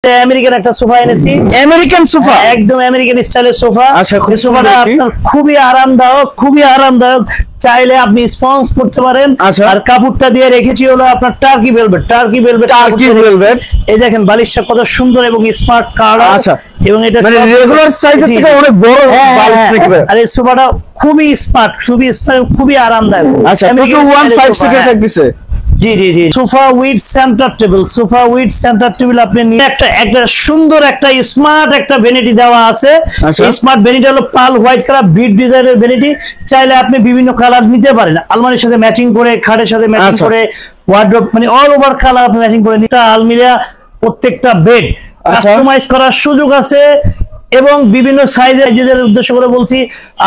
American একটা sofa এনেছি, American sofa, একদম আমেরিকান স্টাইলের সোফা। আচ্ছা, সোফাটা আপনার খুবই আরামদায়ক, চাইলে আপনি স্পঞ্জ করতে পারেন। আর কাপড়টা দিয়ে রেখেছি হলো আপনার টার্কি ভেলভেট। এই দেখেন বালিশটা কত সুন্দর এবং স্মার্ট কালার। আচ্ছা, এবং এটা মানে রেগুলার সাইজের থেকে অনেক বড় বালিশ থাকবে। আর এই সোফাটা খুবই স্মার্ট, খুবই আরামদায়ক। আচ্ছা, টোটো 15 সিটার থাকতেছে। জি জি জি, সোফা উইথ সেন্টার টেবিল আপনি একটা সুন্দর একটা স্মার্ট একটা ভ্যানিটি দেওয়া আছে। স্মার্ট ভ্যানিটি হলো পাল হোয়াইট কালার বিট ডিজাইনের ভ্যানিটি। চাইলে আপনি বিভিন্ন কালার নিতে পারেন, আলমারির সাথে ম্যাচিং করে, খাটের সাথে ম্যাচিং করে, ওয়ার্ড্রোব মানে অল ওভার কালার আপনি ম্যাচিং করে নিতে। আলমিরা প্রত্যেকটা বেড কাস্টমাইজ করার সুযোগ আছে এবং বিভিন্ন সাইজের উদ্দেশ্য করে বলছি,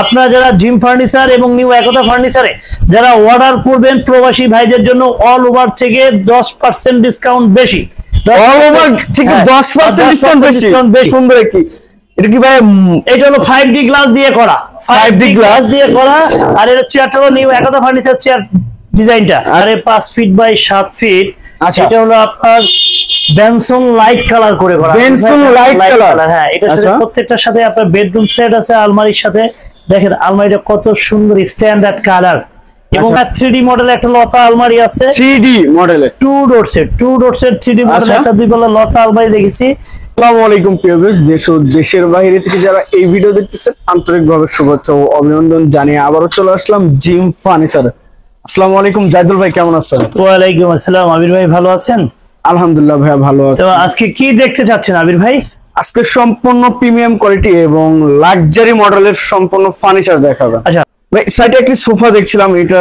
আপনারা যারা জিম ফার্নিচার এবং নিউ একতা ফার্নিচারে যারা অর্ডার করবেন প্রবাসী ভাইদের জন্য অল ওভার থেকে 10% ডিসকাউন্ট বেশি। অল ওভার থেকে 10% ডিসকাউন্ট বেশি। সুন্দর কি এটা কি ভাই? এটা হলো 5D গ্লাস দিয়ে করা, 5D গ্লাস দিয়ে করা। আর এর চেয়ারটা হলো নিউ একতা ফার্নিচার চেয়ার ডিজাইনটা। আরে 5 ফিট বাই 7 ফিট। আচ্ছা, এটা হলো আপনার বেনসন লাইট কালার করে করা, বেনসন লাইট কালার। হ্যাঁ, এটার সাথে প্রত্যেকটার সাথে আপনার বেডরুম সেট আছে আলমারির সাথে। দেখেন আলমারিটা কত সুন্দর স্ট্যান্ডার্ড কালার এবং 3D মডেলের একটা লতা আলমারি আছে। 3D মডেলে 2 ডোর সেট 3D মডেলের একটা দুই পাল্লা লতা আলমারি দেখেছি। আসসালামু আলাইকুম প্রিয় ভিউয়ার্স, দেশ ও দেশের বাইরে থেকে যারা এই ভিডিও দেখতেছেন আন্তরিকভাবে শুভেচ্ছা ও অভিনন্দন জানিয়ে আবারও চলে আসলাম জিম ফার্নিচার। আসসালামু আলাইকুম জাহিদুল ভাই, কেমন আছেন? ওয়া আলাইকুম আসসালাম আবির ভাই, ভালো আছেন? আলহামদুলিল্লাহ ভাই, ভালো আছি। তো আজকে কি দেখতে চাচ্ছেন আবির ভাই? আজকে সম্পূর্ণ প্রিমিয়াম কোয়ালিটি এবং লাক্সারি মডেলের সম্পূর্ণ ফার্নিচার দেখাবো। আচ্ছা ভাই, সাইডে একটি সোফা দেখছিলাম, এটা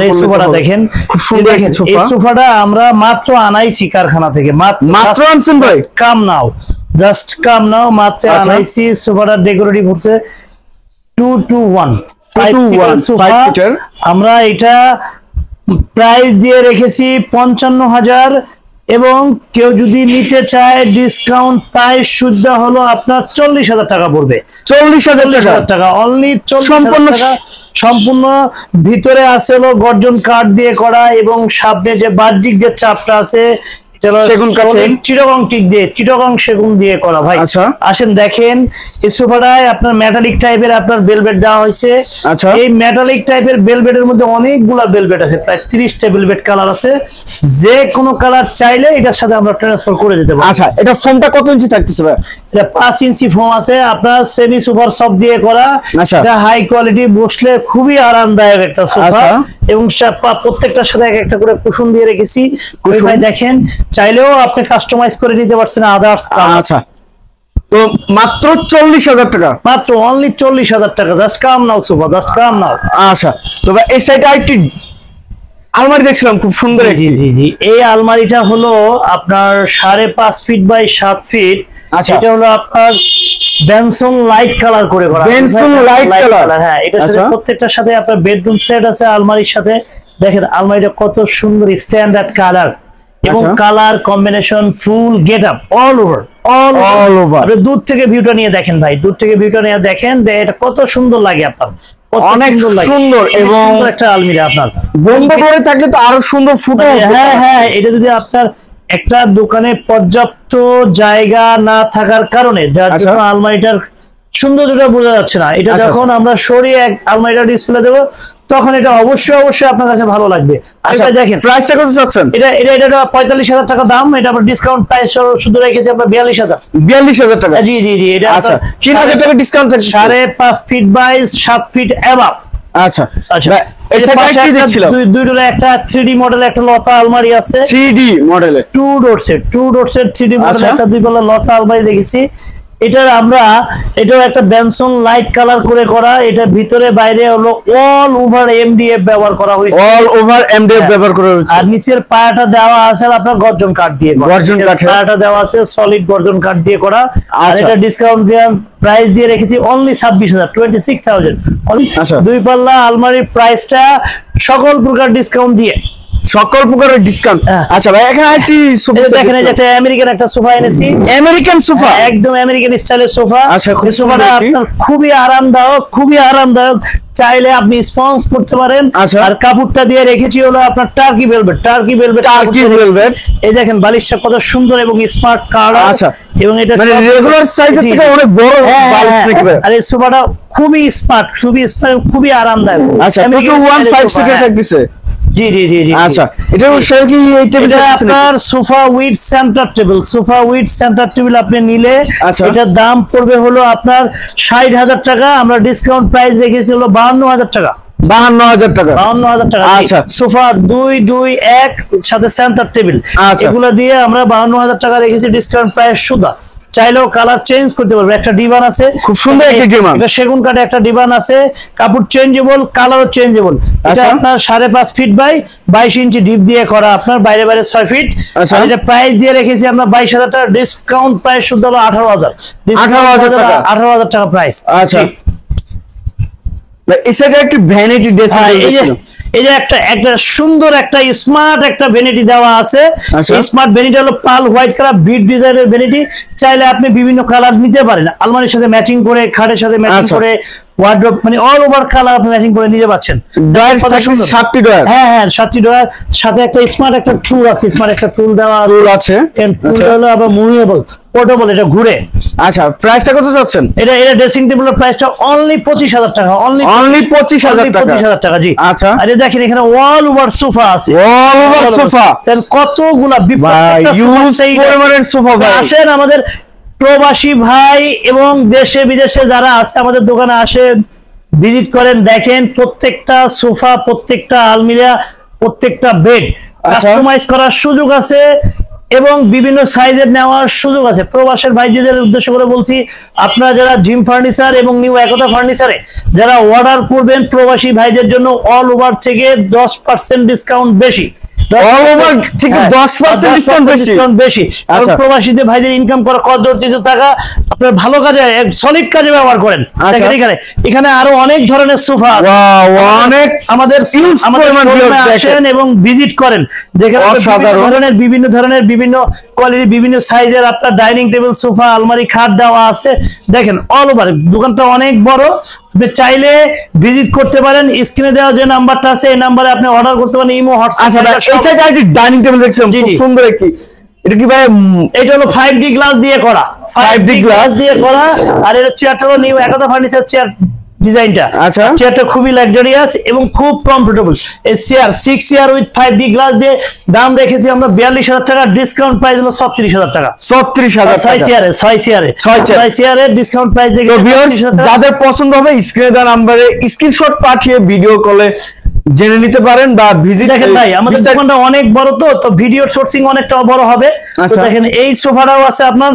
এই সোফাটা দেখেন, খুব সুন্দর একটা সোফা। এই সোফাটা আমরা মাত্র আনাইছি কারখানা থেকে, মাত্র আনছেন ভাই? জাস্ট কাম নাও, মাত্র আনাইছি। সোফাটা ডেকোরেটিভ হচ্ছে 221 5 আমরা এটা প্রাইস দিয়ে রেখেছি 55,000 এবং কেউ যদি নিতে চায় ডিসকাউন্ট প্রাইস শুদ্ধ হলো আপনার 40,000 টাকা পড়বে। 40,000 টাকা অনলি, সম্পূর্ণ ভিতরে আছে হলো গর্জন কাঠ দিয়ে করা এবং সামনে যে বাহ্যিক যে চাপটা আছে চিটাগং সেগুন দিয়ে করা। ভাই আসেন দেখেন, এই সোফাটায় আপনার মেটালিক টাইপের আপনার বেলভেট দেওয়া হয়েছে। এই মেটালিক টাইপের বেলভেটের মধ্যে অনেকগুলা বেলভেট আছে, প্রায় 30টা বেলভেট কালার আছে। যে কোনো কালার চাইলে এটার সাথে আমরা ট্রান্সফার করে দিতে পারি। আচ্ছা, এটা ফোমটা কত ইঞ্চি থাকতেছে ভাই? এটা 5 ইঞ্চি ফোম আছে, আপনার সেমি সুপার সফট দিয়ে করা। এটা হাই কোয়ালিটি, বসলে খুবই আরামদায়ক একটা সোফা এবং প্রত্যেকটার সাথে এক একটা করে কুশন দিয়ে রেখেছি। ভাই দেখেন, চাইলেও আপনি কাস্টমাইজ করে নিতে পারছেন আদার্স। আচ্ছা, তো মাত্র 40,000 টাকা, মাত্র অনলি 40,000 টাকা। জাস্ট কাম নাও সোফা, জাস্ট কাম নাও। আচ্ছা, তো এই সাইডে আরেকটি আলমারি দেখছিলাম, খুব সুন্দর। জি জি জি, এই আলমারিটা হলো আপনার 5.5 ফিট বাই 7 ফিট। আচ্ছা, এটা হলো আপনার বেনসন লাইট কালার করে করা, বেনসন লাইট কালার। হ্যাঁ, এটার সাথে প্রত্যেকটার সাথে আপনার বেডরুম সেট আছে আলমারির সাথে। দেখেন আলমারিটা কত সুন্দর স্ট্যান্ডার্ড কালার এবং কালার কম্বিনেশন, ফুল গেটআপ অল ওভার। আপনি দূর থেকে ভিউটা নিয়ে দেখেন ভাই, দূর থেকে ভিউটা নিয়ে দেখেন, এটা কত সুন্দর লাগে আপনার, অনেক সুন্দর এবং একটা আলমিরা আপনার বন্ধ করে থাকলে তো আরো সুন্দর ফুটে। হ্যাঁ হ্যাঁ, এটা যদি আপনার একটা দোকানে পর্যাপ্ত জায়গা না থাকার কারণে যার জন্য আলমারিটার সৌন্দর্যটা বোঝা যাচ্ছে না, এটা যখন আমরা সরিয়ে আলমারিটা ডিসপ্লে দেবো তখন এটা অবশ্যই আপনার কাছে ভালো লাগবে। আচ্ছা দেখেন প্রাইসটা কত চাচ্ছেন? এটা 45,000 টাকা দাম। এটা আমরা ডিসকাউন্ট প্রাইস শুধু রেখেছি আমরা 42,000 টাকা। জি জি জি, এটা আচ্ছা 3,000 টাকা ডিসকাউন্ট থাকছে। 5.5 ফিট বাই 7 ফিট এবাব। আচ্ছা আচ্ছা, দুই ডোরে একটা 3D মডেলের একটা লতা আলমারি আছে। 3D মডেলে 2 ডোর সেট 3D মডেলের একটা দুই পাল্লা লতা আলমারি দেখেছি। এটার আমরা এটাও একটা বেনসন লাইট কালার করে করা। এটা ভিতরে বাইরে হলো অল ওভার MDF ব্যবহার করা হয়েছে, অল ওভার MDF ব্যবহার করা হয়েছে। আর নিচের পায়াটা দেওয়া আছে আপনার গর্জন কাঠ দিয়ে, গর্জন কাঠ পায়াটা দেওয়া আছে সলিড গর্জন কাঠ দিয়ে করা। আর এটা ডিসকাউন্ট দিয়ে প্রাইস দিয়ে রেখেছি অনলি 26,000, 26,000 অনলি। দুই পাল্লা আলমারির প্রাইসটা সকল প্রকার ডিসকাউন্ট দিয়ে সকল প্রকারের ডিসকাউন্ট। আচ্ছা ভাই এখানে একটি সোফা দেখেন, এই যে একটা আমেরিকান একটা সোফা এনেছি, আমেরিকান সোফা, একদম আমেরিকান স্টাইলের সোফা। আচ্ছা সোফাটা আপনার খুবই আরামদায়ক, খুবই আরামদায়ক, চাইলে আপনি স্পঞ্জ করতে পারেন। আর কাপড়টা দিয়ে রেখেছি হলো আপনার turkey velvet, turkey velvet, turkey velvet. এই দেখেন বালিশটা কত সুন্দর এবং স্মার্ট কালার। আচ্ছা, এবং এটা মানে রেগুলার সাইজের থেকে অনেক বড় বালিশ থাকবে। আর এই সোফাটা খুবই স্মার্ট, খুবই স্মার্ট, খুবই আরামদায়ক। আচ্ছা, টোটো 15 সিটার থাকছে। জি জি জি জি। আচ্ছা, এটা কি এই টেবিলটা আপনার sofa with centre table, sofa with centre table আপনি নিলে এটার দাম পড়বে হলো আপনার 60,000 টাকা। আমরা ডিসকাউন্ট প্রাইস রেখেছি হলো 52,000 টাকা। 52,000 টাকা, 52,000 টাকা। আচ্ছা, সোফা 2, 2, 1 সাথে সেন্টার টেবিল, এগুলো দিয়ে আমরা 52,000 টাকা রেখেছি ডিসকাউন্ট প্রাইস সুদা। চাইলেও কালার চেঞ্জ করতে পারবে। একটা ডিভান আছে, খুব সুন্দর একটা ডিভান, এটা সেগুন কাঠে একটা ডিভান আছে, কাপড় চেঞ্জেবল, কালারও চেঞ্জেবল। এটা আপনার 5.5 ফিট বাই 22 ইঞ্চি ডিপ দিয়ে করা, আপনার বাইরে বাইরে 6 ফিট। এটা প্রাইস দিয়ে রেখেছি আমরা 22,000 টাকা, ডিসকাউন্ট প্রাইস শুধু হলো 18,000, 18,000 টাকা প্রাইস। আচ্ছা, এসে একটা ভ্যানিটি ড্রেসিং টেবিল, এই যে একটা সুন্দর একটা স্মার্ট একটা ভ্যানিটি দেওয়া আছে। স্মার্ট ভ্যানিটি হলো পাল হোয়াইট কালার বিট ডিজাইনের ভ্যানিটি। চাইলে আপনি বিভিন্ন কালার নিতে পারেন, আলমারির সাথে ম্যাচিং করে, খাটের সাথে ম্যাচিং করে, ওয়ার্ডরোব মানে অল ওভার কালার আপনি ম্যাচিং করে নিতে পারছেন। ডয়ার 7টি ডয়ার, হ্যাঁ হ্যাঁ 7টি ডয়ার, সাথে একটা স্মার্ট একটা টুল আছে, স্মার্ট একটা টুল দেওয়া আছে। টুলটা হলো আবার মুভেবল, পোর্টেবল, এটা ঘুরে। আচ্ছা, প্রাইসটা কত চাচ্ছেন? এটা ড্রেসিং টেবিলের প্রাইসটা অনলি 25,000 টাকা, অনলি 25,000 টাকা, 25,000 টাকা। জি। আচ্ছা, আর দেখেন এখানে অল ওভার সোফা আছে, অল ওভার সোফা। দেন কতগুলা সোফা ভাই। আসেন আমাদের প্রবাসী ভাই এবং দেশে বিদেশে যারা আছে আমাদের দোকানে আসে, ভিজিট করেন, দেখেন প্রত্যেকটা সোফা, প্রত্যেকটা আলমিরা, প্রত্যেকটা বেড কাস্টমাইজ করার সুযোগ আছে এবং বিভিন্ন সাইজের নেওয়ার সুযোগ আছে। প্রবাসের ভাইদের উদ্দেশ্য করে বলছি, আপনারা যারা জিম ফার্নিচার এবং নিউ একতা ফার্নিচারে যারা অর্ডার করবেন, প্রবাসী ভাইদের জন্য অল ওভার থেকে 10% ডিসকাউন্ট বেশি, অল ওভার থেকে 10% ডিসকাউন্ট বেশি। আর প্রবাসীদের ভাইদের ইনকাম করা কত টাকা, আপনার ভালো কাজে, সলিড কাজে ব্যবহার করেন। এখানে আরো অনেক ধরনের সোফা আছে, অনেক আমাদের আসেন এবং ভিজিট করেন, যেখানে বিভিন্ন ধরনের বিভিন্ন কোয়ালিটি, বিভিন্ন সাইজের আপনার ডাইনিং টেবিল, সোফা, আলমারি, খাট দেওয়া আছে। দেখেন অল ওভার দোকানটা অনেক বড়, আপনি চাইলে ভিজিট করতে পারেন। স্ক্রিনে দেওয়া যে নাম্বারটা আছে এই নাম্বারে আপনি অর্ডার করতে পারেন, ইমো, হোয়াটসঅ্যাপ। ডাইনিং টেবিল দেখছেন খুব সুন্দর একটি, এটা কি ভাই? এটা হলো 5D গ্লাস দিয়ে করা, 5D গ্লাস দিয়ে করা। আর এর চেয়ারটা হলো নিউ একতা ফার্নিচার চেয়ার ডিজাইনটা। আচ্ছা, চেয়ারটা খুবই লাক্সারিয়াস এবং খুব কমফোর্টেবল। এই chair 6 chair with 5D glass দিয়ে দাম রেখেছি আমরা 42,000 টাকা, ডিসকাউন্ট প্রাইস হলো 36,000 টাকা। 36,000 টাকা, 6 চেয়ারে ডিসকাউন্ট প্রাইস রেখেছি। তো ভিউয়ার্স যাদের পছন্দ হবে স্ক্রিনে দেওয়া নম্বরে স্ক্রিনশট পাঠিয়ে ভিডিও কলে জেনে নিতে পারেন বা ভিজিট। দেখেন ভাই আমাদের দোকানটা অনেক বড়, তো ভিডিও সোর্সিং অনেকটা বড় হবে। তো দেখেন এই সোফাটাও আছে আপনার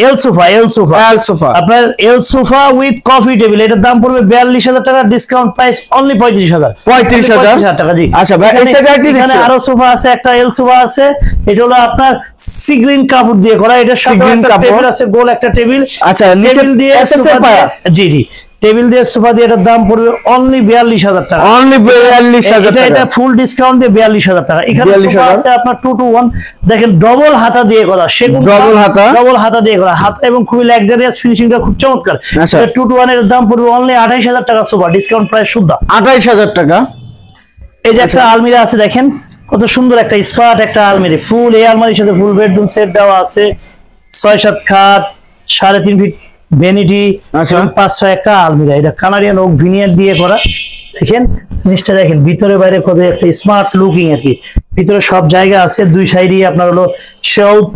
এল সোফা, আপনার এল সোফা উইথ কফি টেবিল, এটার দাম পড়বে 42,000 টাকা, ডিসকাউন্ট প্রাইস অনলি 35,000 টাকা। জি। আচ্ছা ভাই এখানে আরো সোফা আছে, একটা এল সোফা আছে, এটা হলো আপনার সি গ্রিন কাপড় দিয়ে করা, এটার সাথে একটা টেবিল আছে, গোল একটা টেবিল। আচ্ছা, টেবিল দিয়ে জি জি টেবিল দিয়ে সোফা দিয়ে এটার দাম পড়বে অনলি 42,000 টাকা, অনলি 42,000 টাকা। এটা ফুল ডিসকাউন্ট দিয়ে 42,000 টাকা। এখানে সোফা আছে আপনার 2 to 1, দেখেন ডবল হাতা দিয়ে করা, সেগুন ডবল হাতা দিয়ে করা, হাতা এবং খুবই লাক্সারিয়াস, ফিনিশিংটা খুব চমৎকার। এটা 2 to 1 এর দাম পড়বে অনলি 28,000 টাকা সোফা, ডিসকাউন্ট প্রাইস শুদ্ধ 28,000 টাকা। এই যে একটা আলমিরা আছে, দেখেন কত সুন্দর একটা স্পার্ট একটা আলমারি, ফুল এই আলমারির সাথে ফুল বেডরুম সেট দেওয়া আছে, 6-7 খাট, 3.5 ফিট ভ্যানিটি, 5-6 একটা আলমিরা। এটা কানাডিয়ান ওক ভিনিয়ার দিয়ে করা। দেখেন জিনিসটা, দেখেন ভিতরে বাইরে কত একটা স্মার্ট লুকিং আর কি। ভিতরে সব জায়গা আছে, দুই সাইডে আপনার হলো শেলফ,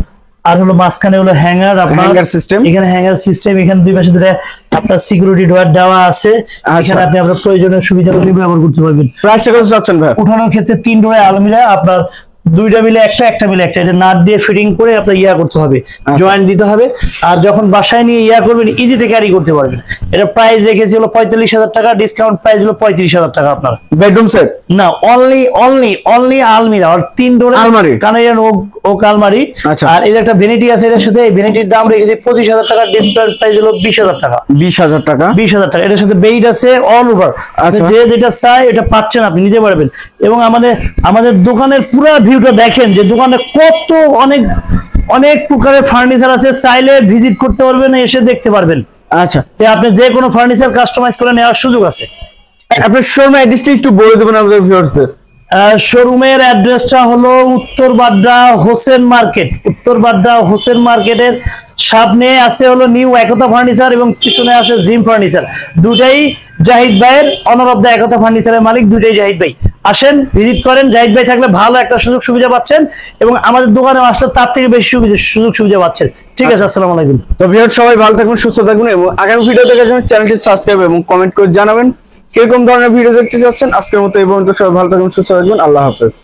আর হলো মাঝখানে হলো হ্যাঙ্গার, আপনার হ্যাঙ্গার সিস্টেম, এখানে হ্যাঙ্গার সিস্টেম, এখানে দুই পাশে দুটো আপনার সিকিউরিটি ডোর দেওয়া আছে। এখানে আপনি আপনার প্রয়োজনীয় সুবিধাগুলি ব্যবহার করতে পারবেন। প্রাইসটা কত চাচ্ছেন ভাই? উঠানোর ক্ষেত্রে 3 ডোরে আলমিরা আপনার দুইটা মিলে একটা মিলে একটা, এটা নাট দিয়ে ফিটিং করে আপনার ইয়া করতে হবে, জয়েন্ট দিতে হবে। আর যখন বাসায় নিয়ে ইয়া করবেন ইজিতে ক্যারি করতে পারবেন। এটা প্রাইস রেখেছি হলো 45,000 টাকা, ডিসকাউন্ট প্রাইস হলো 35,000 টাকা আপনার। বেডরুম সেট না, অনলি আলমিরা আর 3 ডোরের আলমারি, কানাডিয়ান ওক আলমারি। আর এর একটা ভ্যানিটি আছে, এর সাথে ভ্যানিটির দাম রেখেছি 25,000 টাকা, ডিসকাউন্ট প্রাইস হলো 20,000 টাকা। 20,000 টাকা, 20,000 টাকা। এটার সাথে বেড আছে অল ওভার, যে যেটা চাই এটা পাচ্ছেন, আপনি নিতে পারবেন। এবং আমাদের দোকানের পুরো ভিউটা দেখেন, যে দোকানে কত অনেক প্রকারের ফার্নিচার আছে, চাইলে ভিজিট করতে পারবেন, এসে দেখতে পারবেন। আচ্ছা, যে আপনি যে কোনো ফার্নিচার কাস্টমাইজ করে নেওয়ার সুযোগ আছে। আপনার শোরুমের অ্যাড্রেসটা একটু বলে দেবেন আমাদের ভিউয়ার্সদের। শোরুমের অ্যাড্রেসটা হলো উত্তর বাড্ডা হোসেন মার্কেট। উত্তর বাড্ডা হোসেন মার্কেটের সামনে আছে হলো নিউ একতা ফার্নিচার এবং পিছনে আছে জিম ফার্নিচার। দুটাই জাহিদ ভাইয়ের, অনার অফ দ্য একতা ফার্নিচারের মালিক দুটাই জাহিদ ভাই। আসেন, ভিজিট করেন, জাহিদ ভাই থাকলে ভালো একটা সুযোগ সুবিধা পাচ্ছেন, এবং আমাদের দোকানে আসলে তার থেকে বেশি সুযোগ সুবিধা পাচ্ছেন। ঠিক আছে, আসসালামু আলাইকুম। তো ভিউয়ার্স সবাই ভালো থাকবেন, সুস্থ থাকবেন, এবং আগামী ভিডিও দেখার জন্য চ্যানেলটি সাবস্ক্রাইব এবং কমেন্ট করে জানাবেন কিরকম ধরনের ভিডিও দেখতে চাচ্ছেন। আজকের মতো এই পর্যন্ত, সবাই ভালো থাকবেন, সুস্থ থাকবেন, আল্লাহ হাফেজ।